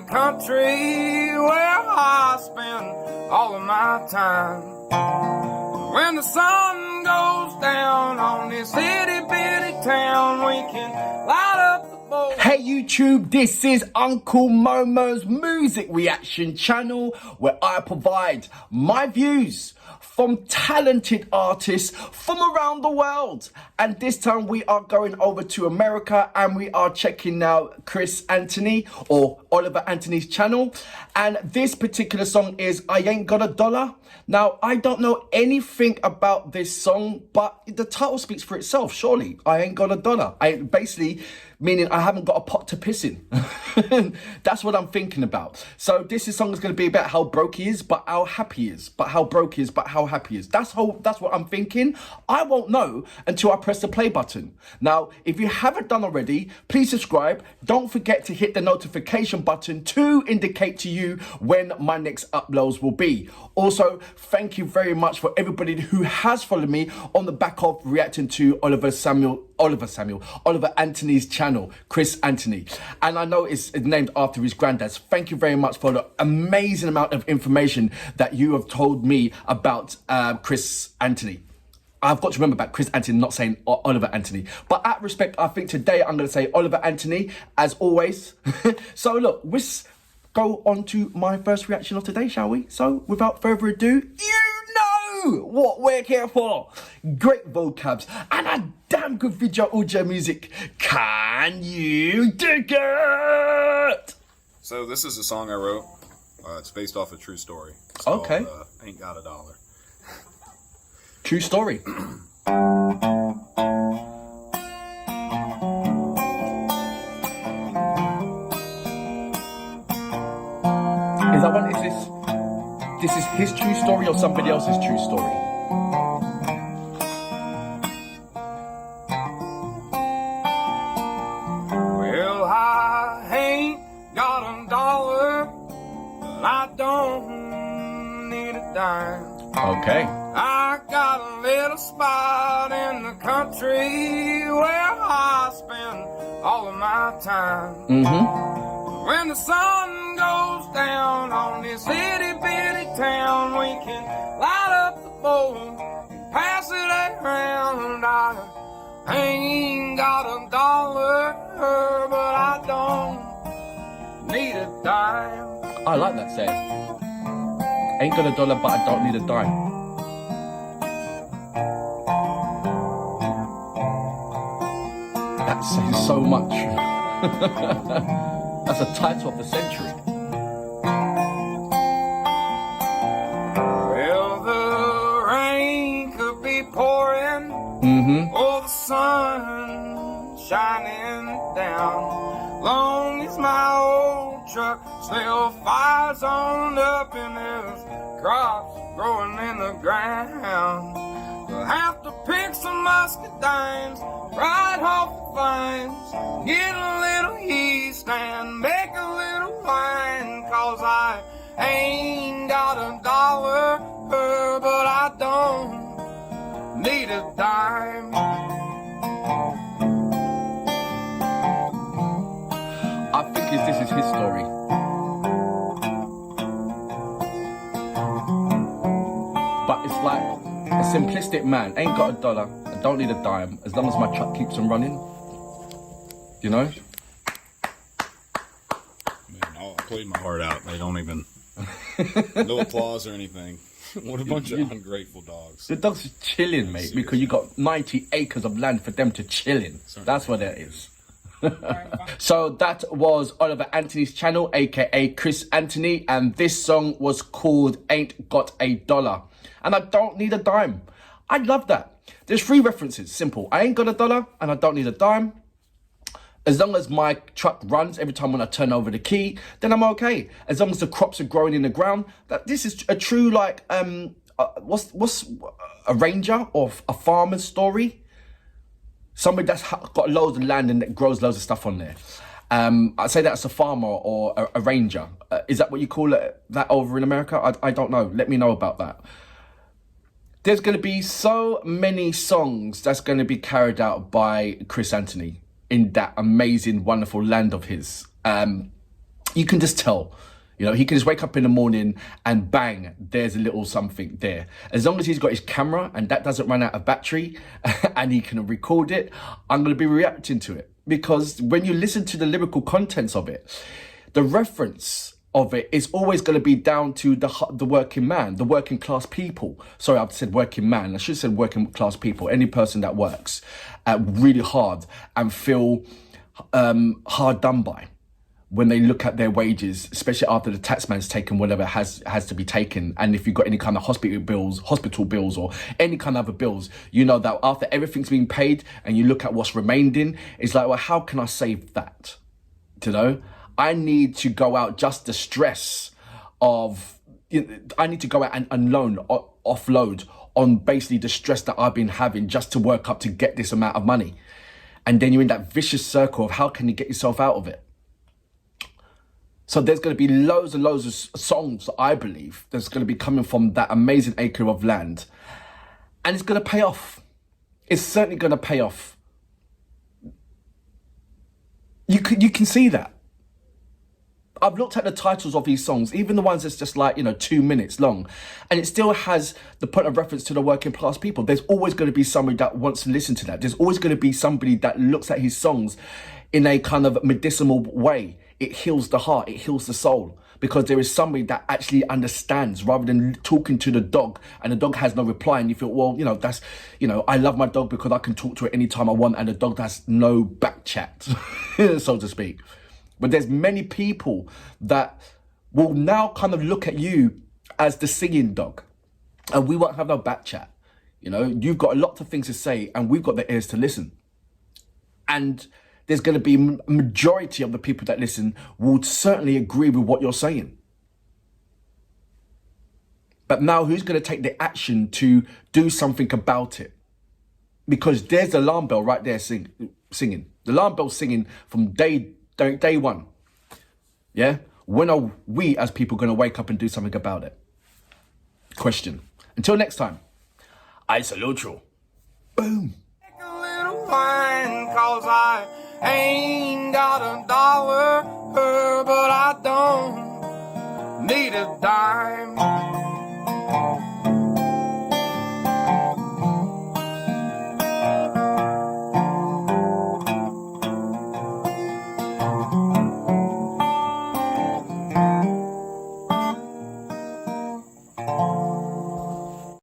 country where I spend all of my time. When the sun goes down on this itty bitty town, we can light up the bowl. Hey YouTube, this is Uncle Momo's music reaction channel where I provide my views from talented artists from around the world. And this time we are going over to America and we are checking out Chris Anthony or Oliver Anthony's channel. And this particular song is I Ain't Got a Dollar. Now, I don't know anything about this song, but the title speaks for itself, surely. I ain't got a dollar. Basically meaning I haven't got a pot to piss in. That's what I'm thinking about. So this song is going to be about how broke he is, but how happy he is. But how broke he is, but how happy he is. That's what I'm thinking. I won't know until I press the play button. Now, if you haven't done already, please subscribe. Don't forget to hit the notification button to indicate to you when my next uploads will be. Also, thank you very much for everybody who has followed me on the back of reacting to Oliver Anthony's channel, Chris Anthony. And I know it's named after his granddad's. Thank you very much for the amazing amount of information that you have told me about Chris Anthony. I've got to remember about Chris Anthony, not saying Oliver Anthony. But out of respect, I think today I'm going to say Oliver Anthony, as always. So look, let's go on to my first reaction of today, shall we? So without further ado, what we're here for. Great vocabs and a damn good video audio music. Can you dig it? So this is a song I wrote. It's based off a true story. It's okay. Called, Ain't Got a Dollar. True story. Is that one? Is this is his true story or somebody else's true story? Well, I ain't got a dollar, but I don't need a dime. Okay. I got a little spot in the country where I spend all of my time. When the sun goes down on this itty bitty town, we can light up the bowl and pass it around. I ain't got a dollar, but I don't need a dime. I like that saying. Ain't got a dollar, but I don't need a dime. That says so much. That's a title of the century. Well, the rain could be pouring, or the sun shining down. Long as my old truck still fires on up and there's crops growing in the ground. We'll have to pick some muscadines right off the vines, get a little yeast and make a little wine. 'Cause I ain't got a dollar, but I don't need a dime. I think this is his story. But it's like a simplistic man. Ain't got a dollar, I don't need a dime, as long as my truck keeps on running. You know? Man, I played my heart out. They don't even... no applause or anything. What a bunch of ungrateful dogs. The dogs are chilling, mate, because you got 90 acres of land for them to chill in. That's what it is. So that was Oliver Anthony's channel, aka Chris Anthony, and this song was called Ain't Got a Dollar. And I don't need a dime. I love that. There's 3 references, simple. I ain't got a dollar and I don't need a dime. As long as my truck runs every time when I turn over the key, then I'm okay. As long as the crops are growing in the ground, this is a true, like, what's a ranger or a farmer's story? Somebody that's got loads of land and that grows loads of stuff on there. I'd say that's a farmer or a ranger. Is that what you call it, that over in America? I don't know. Let me know about that. There's going to be so many songs that's going to be carried out by Chris Anthony in that amazing, wonderful land of his. You can just tell. You know, he can just wake up in the morning and bang, there's a little something there. As long as he's got his camera and that doesn't run out of battery and he can record it, I'm going to be reacting to it. Because when you listen to the lyrical contents of it, the reference of it is always going to be down to the working man, the working class people. Sorry, I've said working man. I should have said working class people. Any person that works really hard and feel hard done by when they look at their wages, especially after the taxman's taken whatever has to be taken. And if you've got any kind of hospital bills or any kind of other bills, you know that after everything's been paid and you look at what's remaining, it's like, well, how can I save that? You know, I need to go out just the stress of, I need to go out and offload on basically the stress that I've been having just to work up to get this amount of money. And then you're in that vicious circle of how can you get yourself out of it? So there's going to be loads and loads of songs, I believe, that's going to be coming from that amazing acre of land. And it's going to pay off. It's certainly going to pay off. You can see that. I've looked at the titles of these songs, even the ones that's just like, 2 minutes long, and it still has the point of reference to the working class people. There's always going to be somebody that wants to listen to that. There's always going to be somebody that looks at his songs in a kind of medicinal way. It heals the heart, it heals the soul, because there is somebody that actually understands, rather than talking to the dog and the dog has no reply and you feel, well, that's, I love my dog because I can talk to it anytime I want and the dog has no back chat, so to speak. But there's many people that will now kind of look at you as the singing dog and we won't have no back chat. You've got a lot of things to say and we've got the ears to listen. And there's going to be a majority of the people that listen will certainly agree with what you're saying. But now who's going to take the action to do something about it? Because there's the alarm bell right there singing. The alarm bell's singing from day one. Yeah? When are we as people going to wake up and do something about it? Question. Until next time, I salute you. Boom. Take a little wine, 'cause I ain't got $1, but I don't need a dime.